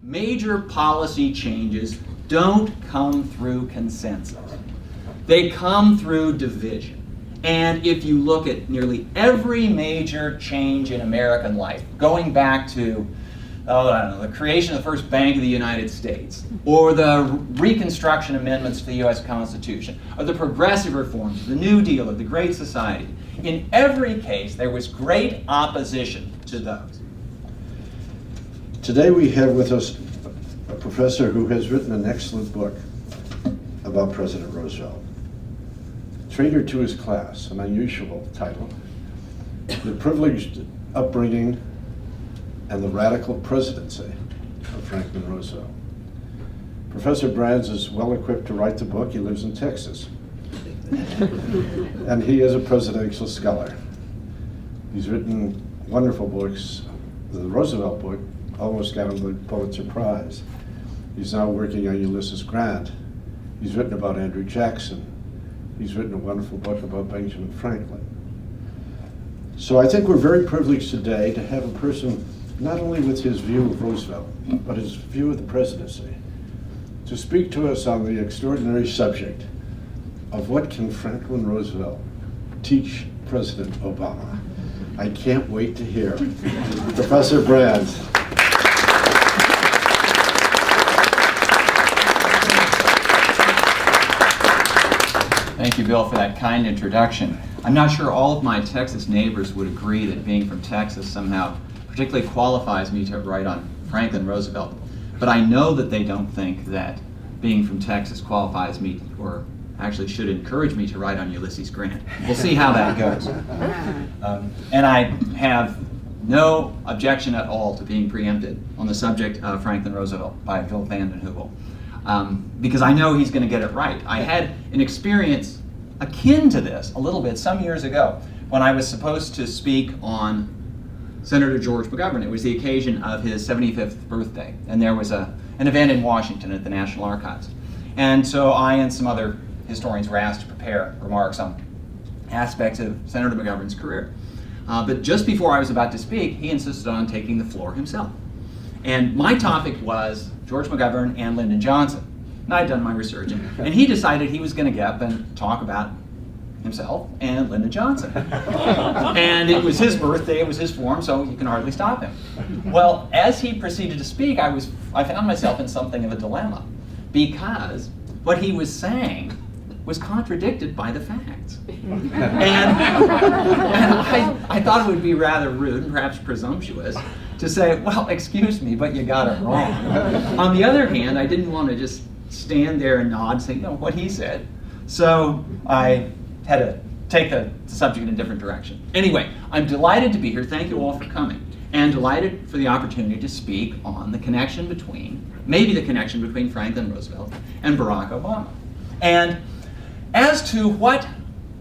major policy changes don't come through consensus. They come through division. And if you look at nearly every major change in American life, going back to, the creation of the first Bank of the United States, or the Reconstruction Amendments to the U.S. Constitution, or the progressive reforms, the New Deal, or the Great Society, in every case there was great opposition to those. Today we have with us a professor who has written an excellent book about President Roosevelt. Traitor to his class, an unusual title. The privileged upbringing and the radical presidency of Franklin Roosevelt. Professor Brands is well equipped to write the book. He lives in Texas. And he is a presidential scholar. He's written wonderful books. The Roosevelt book almost got him the Pulitzer Prize. He's now working on Ulysses Grant. He's written about Andrew Jackson. He's written a wonderful book about Benjamin Franklin. So I think we're very privileged today to have a person not only with his view of Roosevelt, but his view of the presidency, to speak to us on the extraordinary subject of what can Franklin Roosevelt teach President Obama. I can't wait to hear. Professor Brands. Thank you, Bill, for that kind introduction. I'm not sure all of my Texas neighbors would agree that being from Texas somehow particularly qualifies me to write on Franklin Roosevelt. But I know that they don't think that being from Texas qualifies me, or actually should encourage me to write on Ulysses Grant. We'll see how that goes. And I have no objection at all to being preempted on the subject of Franklin Roosevelt by Bill Vanden Heuvel. Because I know he's going to get it right. I had an experience akin to this a little bit some years ago when I was supposed to speak on Senator George McGovern. It was the occasion of his 75th birthday, and there was an event in Washington at the National Archives. And so I and some other historians were asked to prepare remarks on aspects of Senator McGovern's career. But just before I was about to speak, he insisted on taking the floor himself. And my topic was George McGovern and Lyndon Johnson. And I'd done my research, and he decided he was going to get up and talk about himself and Lyndon Johnson. And it was his birthday, it was his forum, so you can hardly stop him. Well, as he proceeded to speak, I found myself in something of a dilemma, because what he was saying was contradicted by the facts. And I thought it would be rather rude and perhaps presumptuous to say, well, excuse me, but you got it wrong. On the other hand, I didn't want to just stand there and nod and say, no, what he said. So I had to take the subject in a different direction. Anyway, I'm delighted to be here. Thank you all for coming. And delighted for the opportunity to speak on the connection between, maybe the connection between Franklin Roosevelt and Barack Obama. And as to what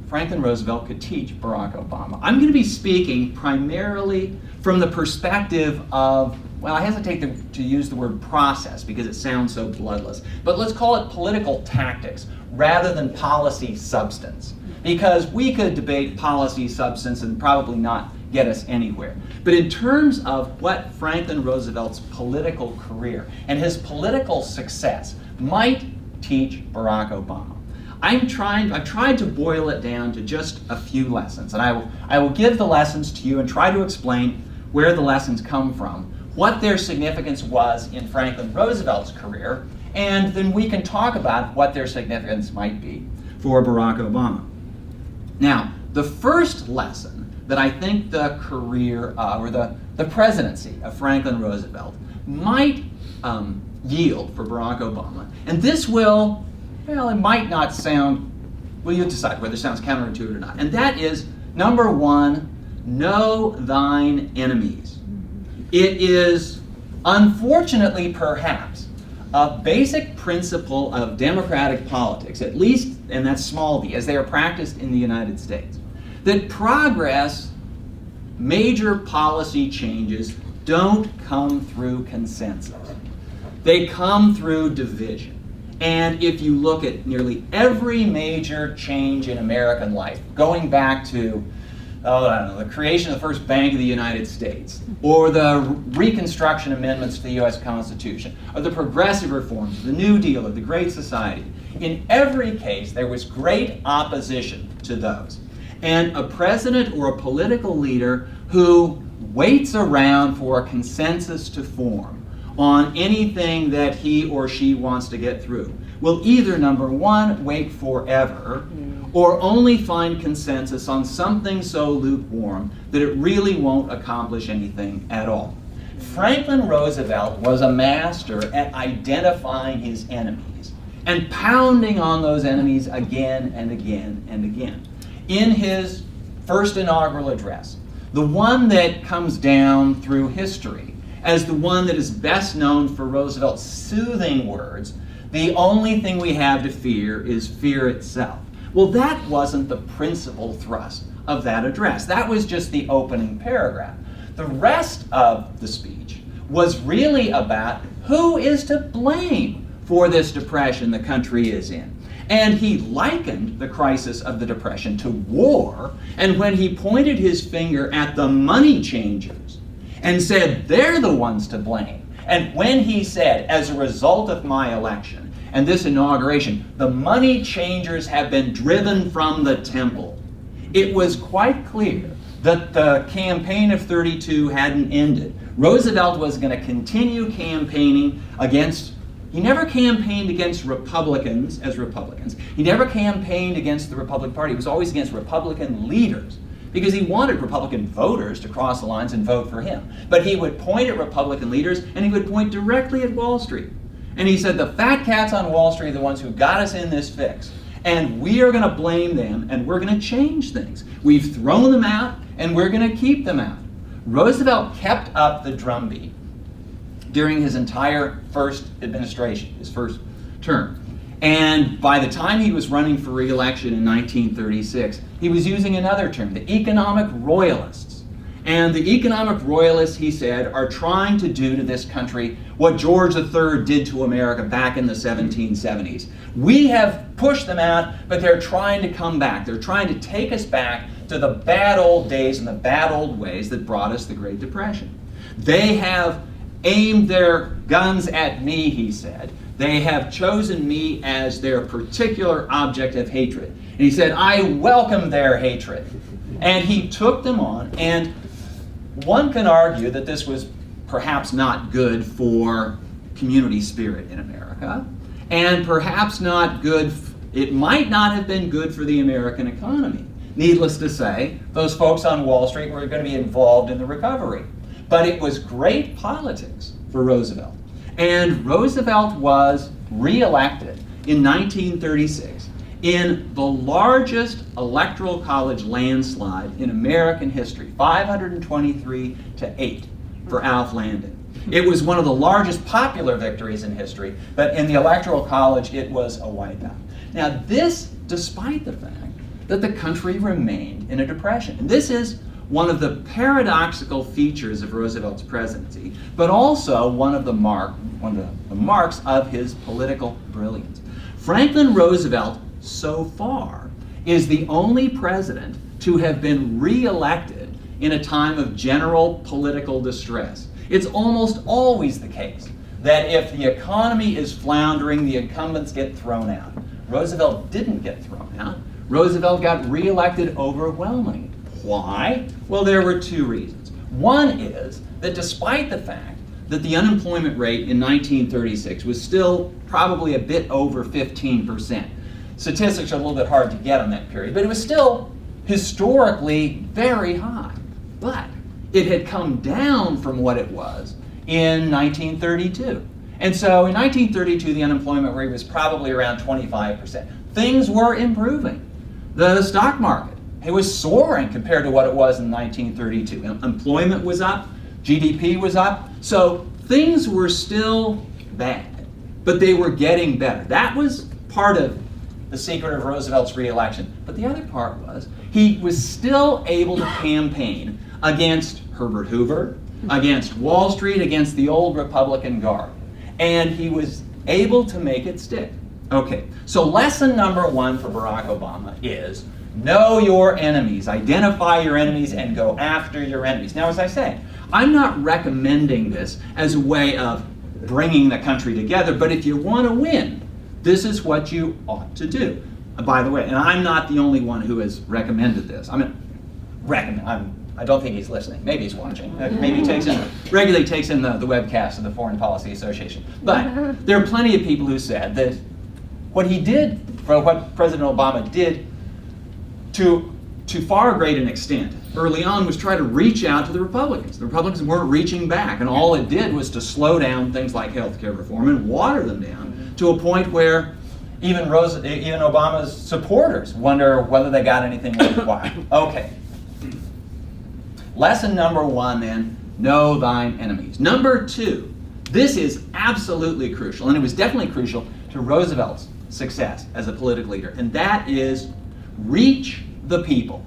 Franklin Roosevelt could teach Barack Obama, I'm going to be speaking primarily from the perspective of, well, I hesitate to use the word process because it sounds so bloodless, but let's call it political tactics rather than policy substance. Because we could debate policy substance and probably not get us anywhere. But in terms of what Franklin Roosevelt's political career and his political success might teach Barack Obama, I've tried to boil it down to just a few lessons. And I will give the lessons to you and try to explain where the lessons come from, what their significance was in Franklin Roosevelt's career, and then we can talk about what their significance might be for Barack Obama. Now, the first lesson that I think the career or the presidency of Franklin Roosevelt might yield for Barack Obama, and this will, well, it might not sound, well, you decide whether it sounds counterintuitive or not, and that is, number one, know thine enemies. It is, unfortunately perhaps, a basic principle of democratic politics, at least, and that's small d, as they are practiced in the United States, that progress, major policy changes, don't come through consensus. They come through division. And if you look at nearly every major change in American life, going back to, I don't know, the creation of the first Bank of the United States, or the Reconstruction Amendments to the U.S. Constitution, or the progressive reforms, the New Deal, or the Great Society. In every case, there was great opposition to those. And a president or a political leader who waits around for a consensus to form on anything that he or she wants to get through will either, number one, wait forever, or only find consensus on something so lukewarm that it really won't accomplish anything at all. Franklin Roosevelt was a master at identifying his enemies and pounding on those enemies again and again and again. In his first inaugural address, the one that comes down through history as the one that is best known for Roosevelt's soothing words, "The only thing we have to fear is fear itself." Well, that wasn't the principal thrust of that address. That was just the opening paragraph. The rest of the speech was really about who is to blame for this depression the country is in. And he likened the crisis of the Depression to war, and when he pointed his finger at the money changers and said they're the ones to blame, and when he said, as a result of my election and this inauguration, the money changers have been driven from the temple, it was quite clear that the campaign of 32 hadn't ended. Roosevelt was going to continue campaigning against, he never campaigned against Republicans as Republicans. He never campaigned against the Republican Party. He was always against Republican leaders, because he wanted Republican voters to cross the lines and vote for him. But he would point at Republican leaders, and he would point directly at Wall Street. And he said, the fat cats on Wall Street are the ones who got us in this fix. And we are going to blame them, and we're going to change things. We've thrown them out, and we're going to keep them out. Roosevelt kept up the drumbeat during his entire first administration, his first term. And by the time he was running for re-election in 1936, he was using another term, the economic royalists. And the economic royalists, he said, are trying to do to this country what George III did to America back in the 1770s. We have pushed them out, but they're trying to come back. They're trying to take us back to the bad old days and the bad old ways that brought us the Great Depression. They have aimed their guns at me, he said. They have chosen me as their particular object of hatred. And he said, I welcome their hatred. And he took them on, and one can argue that this was perhaps not good for community spirit in America, and perhaps not good, it might not have been good for the American economy. Needless to say, those folks on Wall Street were going to be involved in the recovery. But it was great politics for Roosevelt. And Roosevelt was re-elected in 1936 in the largest electoral college landslide in American history, 523 to 8 for Alf Landon. It was one of the largest popular victories in history, but in the electoral college it was a wipeout. Now this, despite the fact that the country remained in a depression. And this is one of the paradoxical features of Roosevelt's presidency, but also one of the marks of his political brilliance. Franklin Roosevelt, so far, is the only president to have been re-elected in a time of general political distress. It's almost always the case that if the economy is floundering, the incumbents get thrown out. Roosevelt didn't get thrown out. Roosevelt got re-elected overwhelmingly. Why? Well, there were two reasons. One is that despite the fact that the unemployment rate in 1936 was still probably a bit over 15%. Statistics are a little bit hard to get on that period, but it was still historically very high. But it had come down from what it was in 1932. And so in 1932, the unemployment rate was probably around 25%. Things were improving. The stock market, it was soaring compared to what it was in 1932. Employment was up, GDP was up, so things were still bad, but they were getting better. That was part of the secret of Roosevelt's re-election. But the other part was he was still able to campaign against Herbert Hoover, against Wall Street, against the old Republican Guard. And he was able to make it stick. Okay, so lesson number one for Barack Obama is Know your enemies, identify your enemies, and go after your enemies. Now, as I say, I'm not recommending this as a way of bringing the country together, but if you want to win, this is what you ought to do. By the way, and I'm not the only one who has recommended this. I don't think he's listening. Maybe he's watching. Maybe he regularly takes in the webcast of the Foreign Policy Association. But there are plenty of people who said that what he did, or what President Obama did to far great an extent early on, was try to reach out to the Republicans. The Republicans weren't reaching back, and all it did was to slow down things like health care reform and water them down to a point where even Obama's supporters wonder whether they got anything worthwhile. Okay. Lesson number 1 then, know thine enemies. Number 2, this is absolutely crucial, and it was definitely crucial to Roosevelt's success as a political leader, and that is reach the people.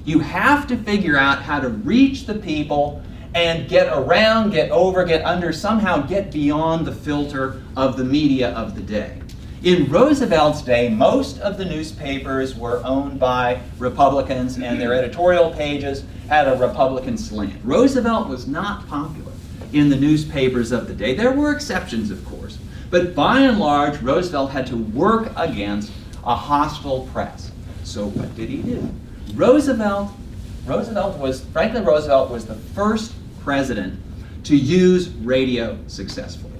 You have to figure out how to reach the people and get around, get over, get under, somehow get beyond the filter of the media of the day. In Roosevelt's day, most of the newspapers were owned by Republicans, and their editorial pages had a Republican slant. Roosevelt was not popular in the newspapers of the day. There were exceptions, of course, but by and large, Roosevelt had to work against a hostile press. So what did he do? Franklin Roosevelt was the first president to use radio successfully.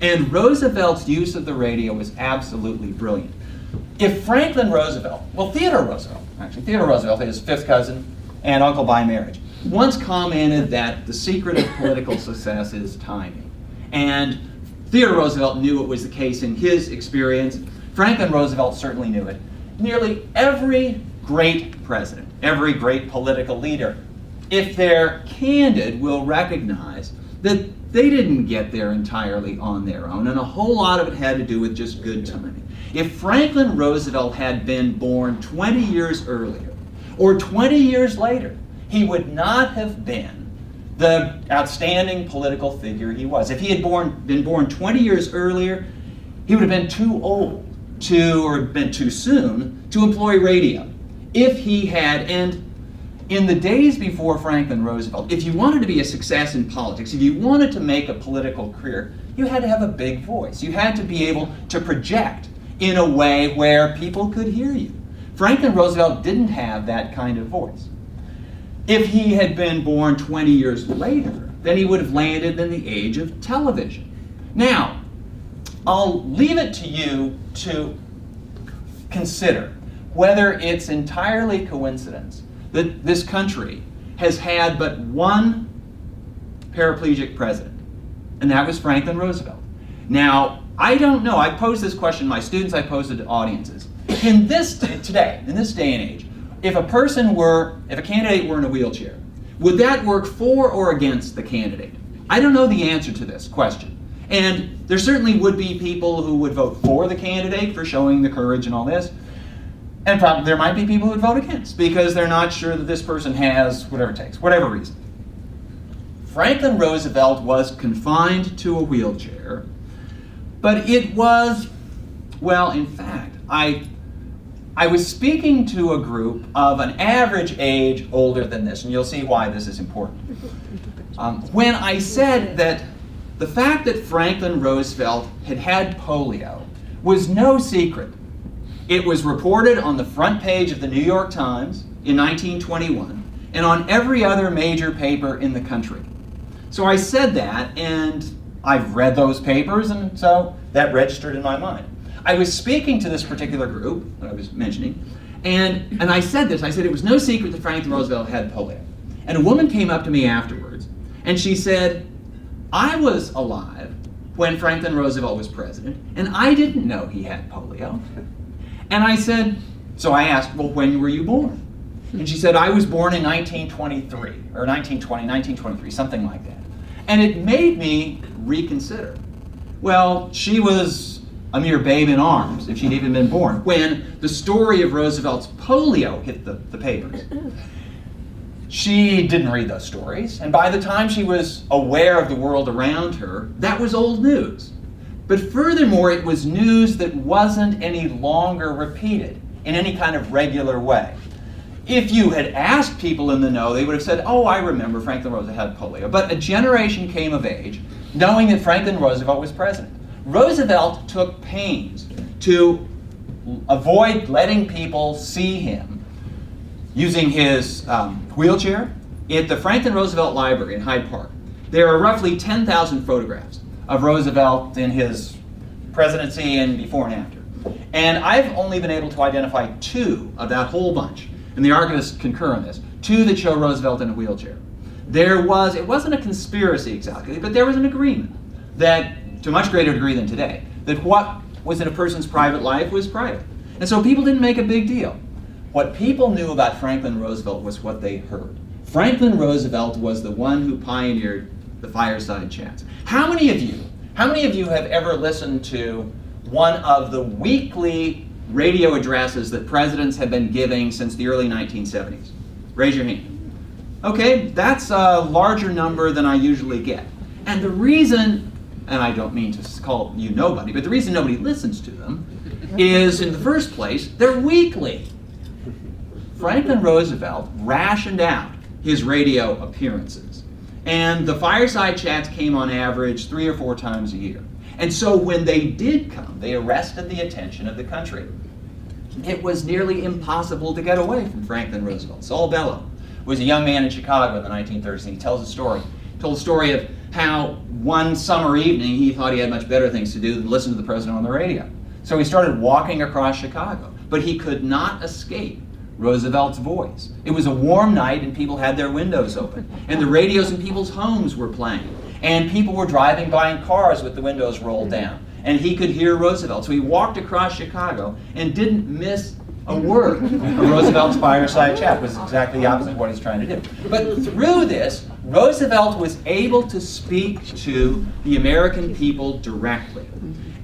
And Roosevelt's use of the radio was absolutely brilliant. If Franklin Roosevelt, Theodore Roosevelt, his fifth cousin and uncle by marriage, once commented that the secret of political success is timing. And Theodore Roosevelt knew it was the case in his experience. Franklin Roosevelt certainly knew it. Nearly every great president, every great political leader, if they're candid, will recognize that they didn't get there entirely on their own, and a whole lot of it had to do with just good timing. If Franklin Roosevelt had been born 20 years earlier, or 20 years later, he would not have been the outstanding political figure he was. If he had been born 20 years earlier, he would have been too old or been too soon to employ radio. If he had, and in the days before Franklin Roosevelt, if you wanted to be a success in politics, if you wanted to make a political career, you had to have a big voice. You had to be able to project in a way where people could hear you. Franklin Roosevelt didn't have that kind of voice. If he had been born 20 years later, then he would have landed in the age of television. Now, I'll leave it to you to consider whether it's entirely coincidence that this country has had but one paraplegic president, and that was Franklin Roosevelt. Now, I don't know. I posed this question to my students, I posed it to audiences. In this day and age, if a candidate were in a wheelchair, would that work for or against the candidate? I don't know the answer to this question. And there certainly would be people who would vote for the candidate for showing the courage and all this. And probably there might be people who would vote against because they're not sure that this person has whatever it takes, whatever reason. Franklin Roosevelt was confined to a wheelchair, but it was, well, in fact, I was speaking to a group of an average age older than this, and you'll see why this is important. When I said that the fact that Franklin Roosevelt had had polio was no secret. It was reported on the front page of the New York Times in 1921 and on every other major paper in the country. So I said that, and I've read those papers, and so that registered in my mind. I was speaking to this particular group that I was mentioning, and I said this. I said it was no secret that Franklin Roosevelt had polio. And a woman came up to me afterwards, and she said, I was alive when Franklin Roosevelt was president, and I didn't know he had polio. And I said, so I asked, well, when were you born? And she said, I was born in 1923, or 1923, something like that. And it made me reconsider. Well, she was a mere babe in arms, if she'd even been born, when the story of Roosevelt's polio hit the papers. She didn't read those stories, and by the time she was aware of the world around her, that was old news. But furthermore, it was news that wasn't any longer repeated in any kind of regular way. If you had asked people in the know, they would have said, oh, I remember Franklin Roosevelt had polio. But a generation came of age knowing that Franklin Roosevelt was president. Roosevelt took pains to avoid letting people see him using his wheelchair. At the Franklin Roosevelt Library in Hyde Park, there are roughly 10,000 photographs of Roosevelt in his presidency and before and after. And I've only been able to identify 2 of that whole bunch, and the archivists concur on this, 2 that show Roosevelt in a wheelchair. It wasn't a conspiracy exactly, but there was an agreement that, to a much greater degree than today, that what was in a person's private life was private. And so people didn't make a big deal. What people knew about Franklin Roosevelt was what they heard. Franklin Roosevelt was the one who pioneered the fireside chats. How many of you have ever listened to one of the weekly radio addresses that presidents have been giving since the early 1970s? Raise your hand. Okay, that's a larger number than I usually get. And the reason, and I don't mean to call you nobody, but the reason nobody listens to them is, in the first place, they're weekly. Franklin Roosevelt rationed out his radio appearances. And the fireside chats came on average 3 or 4 times a year. And so when they did come, they arrested the attention of the country. It was nearly impossible to get away from Franklin Roosevelt. Saul Bellow was a young man in Chicago in the 1930s, and he told a story of how one summer evening he thought he had much better things to do than listen to the president on the radio. So he started walking across Chicago, but he could not escape Roosevelt's voice. It was a warm night and people had their windows open, and the radios in people's homes were playing, and people were driving by in cars with the windows rolled down, and he could hear Roosevelt. So he walked across Chicago and didn't miss a word of Roosevelt's fireside chat. It was exactly the opposite of what he's trying to do. But through this, Roosevelt was able to speak to the American people directly.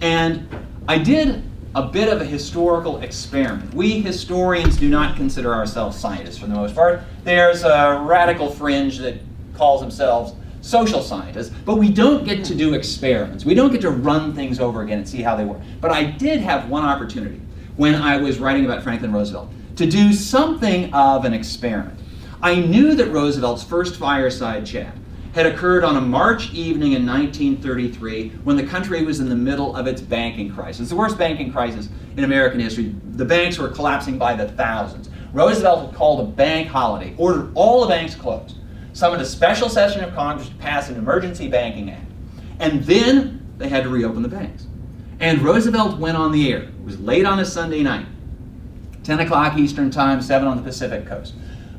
And I did a bit of a historical experiment. We historians do not consider ourselves scientists for the most part. There's a radical fringe that calls themselves social scientists, but we don't get to do experiments. We don't get to run things over again and see how they work. But I did have one opportunity when I was writing about Franklin Roosevelt to do something of an experiment. I knew that Roosevelt's first fireside chat had occurred on a March evening in 1933 when the country was in the middle of its banking crisis, the worst banking crisis in American history. The banks were collapsing by the thousands. Roosevelt had called a bank holiday, ordered all the banks closed, summoned a special session of Congress to pass an emergency banking act, and then they had to reopen the banks. And Roosevelt went on the air. It was late on a Sunday night, 10 o'clock Eastern Time, 7 on the Pacific Coast.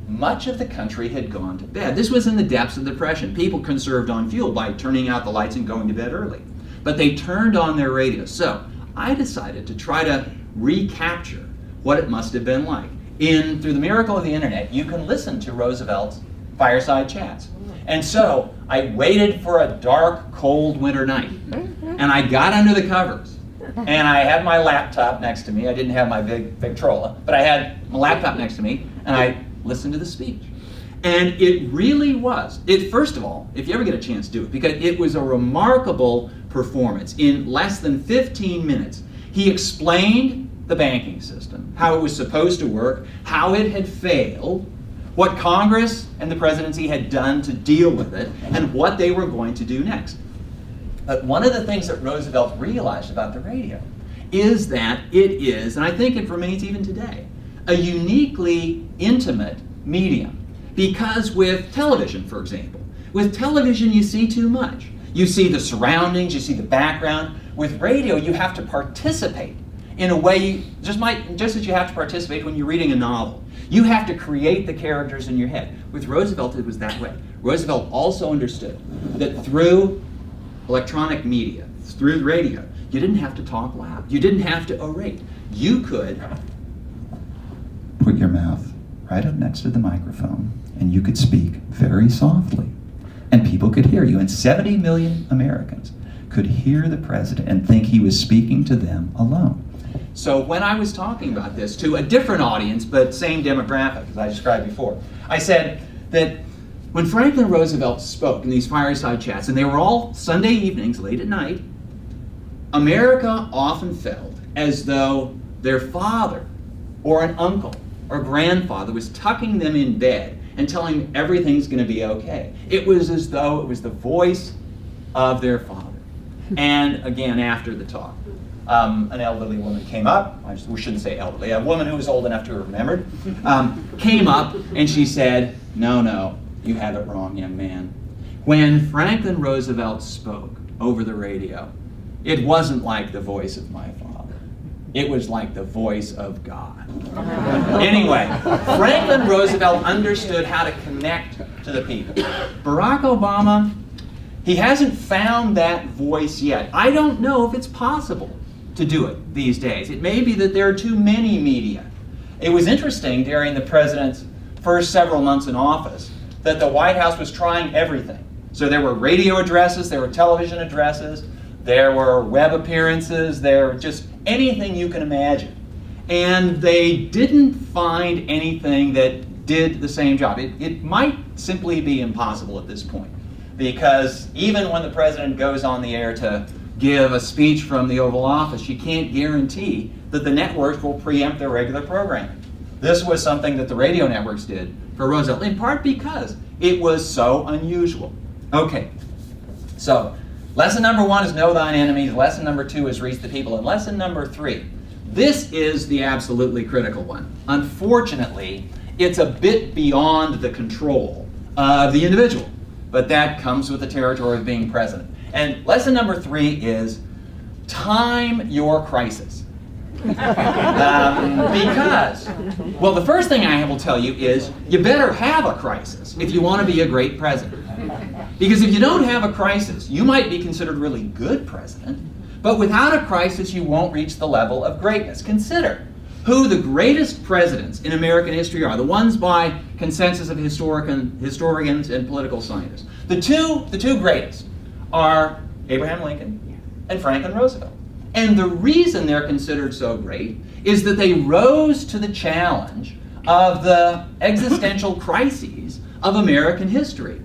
Much of the country had gone to bed. This was in the depths of the Depression. People conserved on fuel by turning out the lights and going to bed early. But they turned on their radios. So I decided to try to recapture what it must have been like. Through the miracle of the internet, you can listen to Roosevelt's fireside chats. And so I waited for a dark, cold winter night. And I got under the covers. And I had my laptop next to me. I didn't have my big Victrola, but I had my laptop next to me, and I listened to the speech. And it really was. First of all, if you ever get a chance, do it, because it was a remarkable performance. In less than 15 minutes, he explained the banking system, how it was supposed to work, how it had failed, what Congress and the presidency had done to deal with it, and what they were going to do next. But one of the things that Roosevelt realized about the radio is that it is, and I think it remains even today, a uniquely intimate medium. Because with television, for example, with television you see too much. You see the surroundings, you see the background. With radio you have to participate in a way, just as you have to participate when you're reading a novel. You have to create the characters in your head. With Roosevelt it was that way. Roosevelt also understood that through electronic media, through the radio, you didn't have to talk loud. You didn't have to orate. You could put your mouth right up next to the microphone and you could speak very softly and people could hear you. And 70 million Americans could hear the president and think he was speaking to them alone. So when I was talking about this to a different audience, but same demographic as I described before, I said that when Franklin Roosevelt spoke in these fireside chats, and they were all Sunday evenings, late at night, America often felt as though their father or an uncle or grandfather was tucking them in bed and telling them everything's going to be okay. It was as though it was the voice of their father. And again, after the talk, an elderly woman came up. We shouldn't say elderly. A woman who was old enough to have remembered came up and she said, "No, you have it wrong, young man. When Franklin Roosevelt spoke over the radio, it wasn't like the voice of my father. It was like the voice of God." Anyway, Franklin Roosevelt understood how to connect to the people. Barack Obama, he hasn't found that voice yet. I don't know if it's possible to do it these days. It may be that there are too many media. It was interesting during the president's first several months in office that the White House was trying everything. So there were radio addresses, there were television addresses, there were web appearances, there were just anything you can imagine. And they didn't find anything that did the same job. It might simply be impossible at this point, because even when the president goes on the air to give a speech from the Oval Office, you can't guarantee that the networks will preempt their regular programming. This was something that the radio networks did for Roosevelt, in part because it was so unusual. Okay, so lesson number 1 is know thine enemies. Lesson number 2 is reach the people. And lesson number 3, this is the absolutely critical one. Unfortunately, it's a bit beyond the control of the individual, but that comes with the territory of being president. And lesson number 3 is time your crisis. Because, well, the first thing I will tell you is you better have a crisis if you want to be a great president. Because if you don't have a crisis, you might be considered a really good president, but without a crisis, you won't reach the level of greatness. Consider who the greatest presidents in American history are, the ones by consensus of historians and political scientists. The two greatest are Abraham Lincoln and Franklin Roosevelt. And the reason they're considered so great is that they rose to the challenge of the existential crises of American history.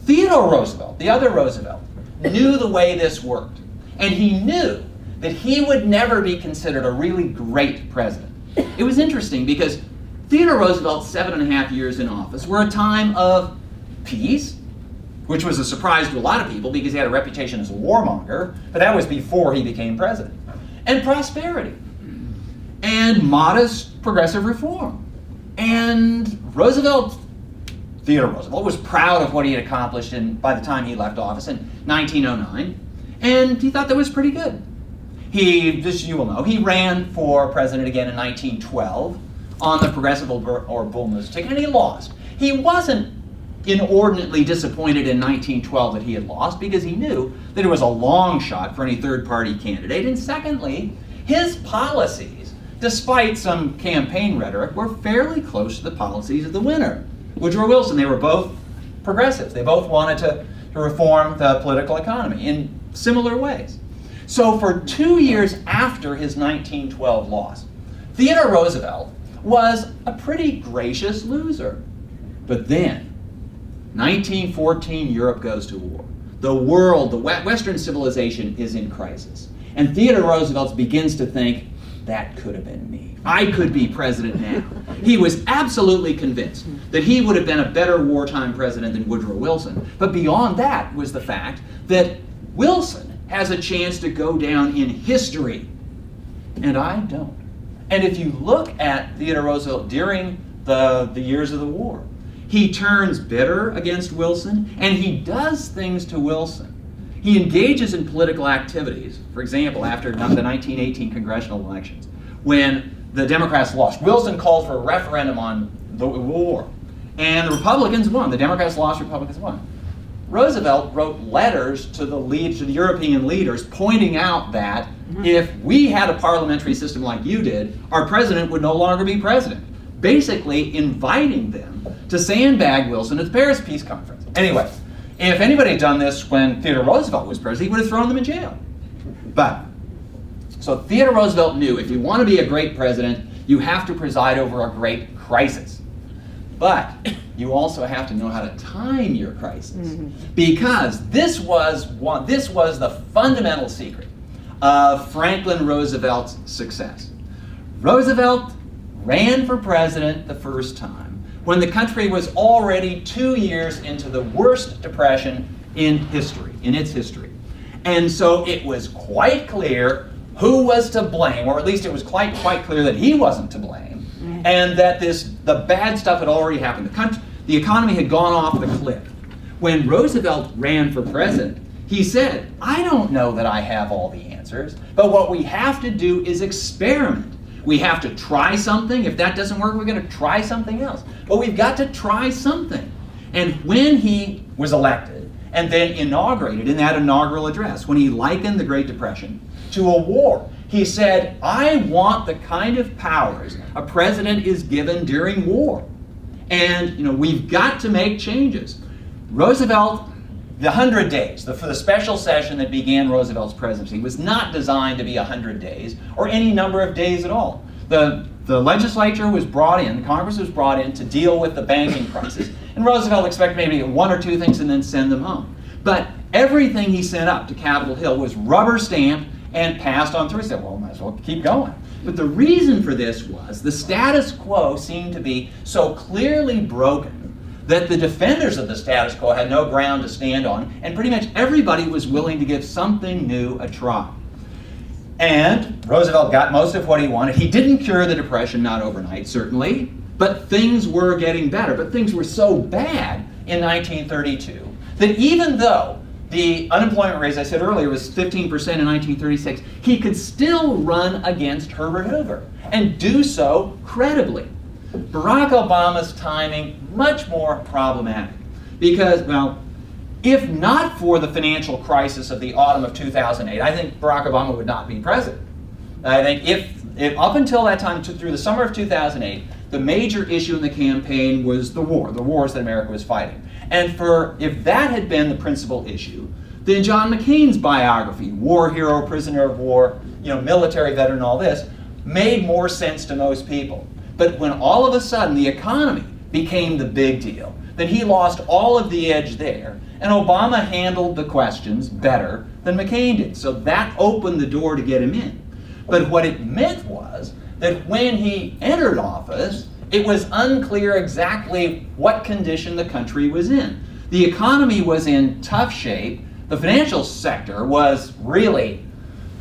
Theodore Roosevelt, the other Roosevelt, knew the way this worked. And he knew that he would never be considered a really great president. It was interesting because Theodore Roosevelt's 7.5 years in office were a time of peace, which was a surprise to a lot of people because he had a reputation as a warmonger, but that was before he became president. And prosperity, and modest progressive reform. And Theodore Roosevelt was proud of what he had accomplished by the time he left office in 1909, and he thought that was pretty good. As you will know, he ran for president again in 1912 on the progressive or bull moose ticket, and he lost. He wasn't inordinately disappointed in 1912 that he had lost because he knew that it was a long shot for any third-party candidate. And secondly, his policies, despite some campaign rhetoric, were fairly close to the policies of the winner, Woodrow Wilson. They were both progressives. They both wanted to reform the political economy in similar ways. So for 2 years after his 1912 loss, Theodore Roosevelt was a pretty gracious loser. But then, 1914, Europe goes to war. The world, the Western civilization is in crisis. And Theodore Roosevelt begins to think, that could have been me. I could be president now. He was absolutely convinced that he would have been a better wartime president than Woodrow Wilson. But beyond that was the fact that Wilson has a chance to go down in history, and I don't. And if you look at Theodore Roosevelt during the years of the war, he turns bitter against Wilson, and he does things to Wilson. He engages in political activities. For example, after the 1918 congressional elections, when the Democrats lost, Wilson called for a referendum on the war, and the Republicans won. The Democrats lost, Republicans won. Roosevelt wrote letters to the European leaders pointing out that if we had a parliamentary system like you did, our president would no longer be president, basically inviting them to sandbag Wilson at the Paris Peace Conference. Anyway, if anybody had done this when Theodore Roosevelt was president, he would have thrown them in jail. So Theodore Roosevelt knew if you want to be a great president, you have to preside over a great crisis. But you also have to know how to time your crisis. Because this was the fundamental secret of Franklin Roosevelt's success. Roosevelt ran for president the first time when the country was already 2 years into the worst depression in history, in its history. And so it was quite clear who was to blame, or at least it was quite clear that he wasn't to blame, and that the bad stuff had already happened. The economy had gone off the cliff. When Roosevelt ran for president, he said, I don't know that I have all the answers, but what we have to do is experiment. We have to try something. If that doesn't work, we're going to try something else. But we've got to try something. And when he was elected and then inaugurated in that inaugural address, when he likened the Great Depression to a war, he said, I want the kind of powers a president is given during war. And we've got to make changes. Roosevelt, the 100 days, for the special session that began Roosevelt's presidency, was not designed to be 100 days or any number of days at all. The legislature was brought in, Congress was brought in to deal with the banking crisis, and Roosevelt expected maybe one or two things and then send them home. But everything he sent up to Capitol Hill was rubber stamped and passed on through. He said, well, might as well keep going. But the reason for this was the status quo seemed to be so clearly broken that the defenders of the status quo had no ground to stand on, and pretty much everybody was willing to give something new a try. And Roosevelt got most of what he wanted. He didn't cure the Depression, not overnight, certainly, but things were getting better. But things were so bad in 1932 that even though the unemployment rate, as I said earlier, was 15% in 1936, he could still run against Herbert Hoover and do so credibly. Barack Obama's timing, much more problematic because, well, if not for the financial crisis of the autumn of 2008, I think Barack Obama would not be president. I think if up until that time, through the summer of 2008, the major issue in the campaign was the wars that America was fighting. And if that had been the principal issue, then John McCain's biography, war hero, prisoner of war, military veteran, all this, made more sense to most people. But when all of a sudden the economy became the big deal, then he lost all of the edge there, and Obama handled the questions better than McCain did. So that opened the door to get him in. But what it meant was that when he entered office, it was unclear exactly what condition the country was in. The economy was in tough shape. The financial sector was really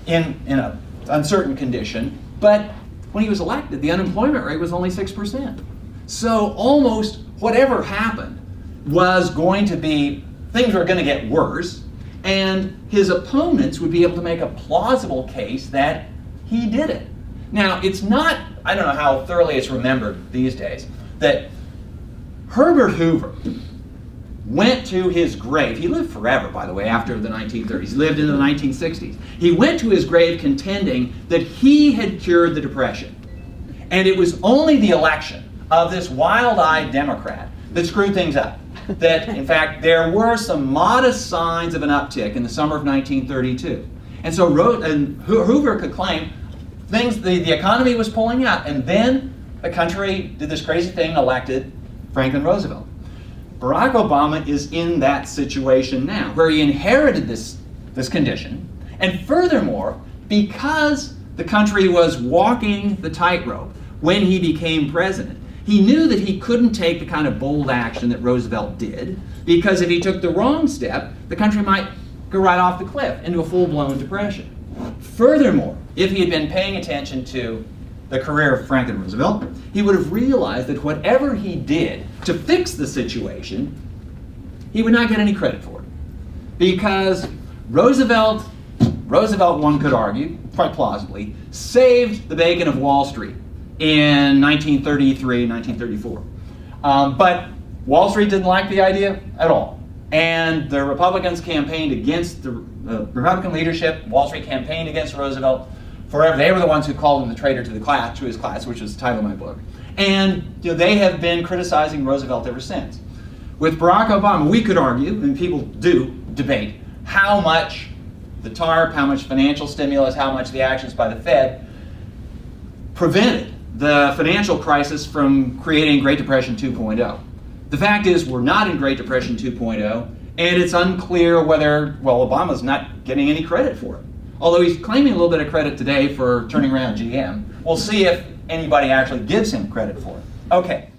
in an uncertain condition. But when he was elected, the unemployment rate was only 6%. So almost whatever happened was going to be, things were going to get worse, and his opponents would be able to make a plausible case that he did it. Now, it's not, I don't know how thoroughly it's remembered these days, that Herbert Hoover went to his grave. He lived forever, by the way, after the 1930s. He lived into the 1960s. He went to his grave contending that he had cured the Depression. And it was only the election of this wild-eyed Democrat that screwed things up. That, in fact, there were some modest signs of an uptick in the summer of 1932. And so Hoover could claim the economy was pulling out. And then the country did this crazy thing and elected Franklin Roosevelt. Barack Obama is in that situation now, where he inherited this condition. And furthermore, because the country was walking the tightrope when he became president, he knew that he couldn't take the kind of bold action that Roosevelt did, because if he took the wrong step, the country might go right off the cliff into a full-blown depression. Furthermore, if he had been paying attention to the career of Franklin Roosevelt, he would have realized that whatever he did to fix the situation, he would not get any credit for it. Because Roosevelt, one could argue, quite plausibly, saved the bacon of Wall Street in 1933, 1934. But Wall Street didn't like the idea at all. And the Republicans campaigned against the Republican leadership. Wall Street campaigned against Roosevelt forever. They were the ones who called him the traitor to his class, which was the title of my book. And they have been criticizing Roosevelt ever since. With Barack Obama, we could argue, and people do debate, how much the TARP, how much financial stimulus, how much the actions by the Fed prevented the financial crisis from creating Great Depression 2.0. The fact is, we're not in Great Depression 2.0, and it's unclear whether, Obama's not getting any credit for it. Although he's claiming a little bit of credit today for turning around GM. We'll see if anybody actually gives him credit for. Okay,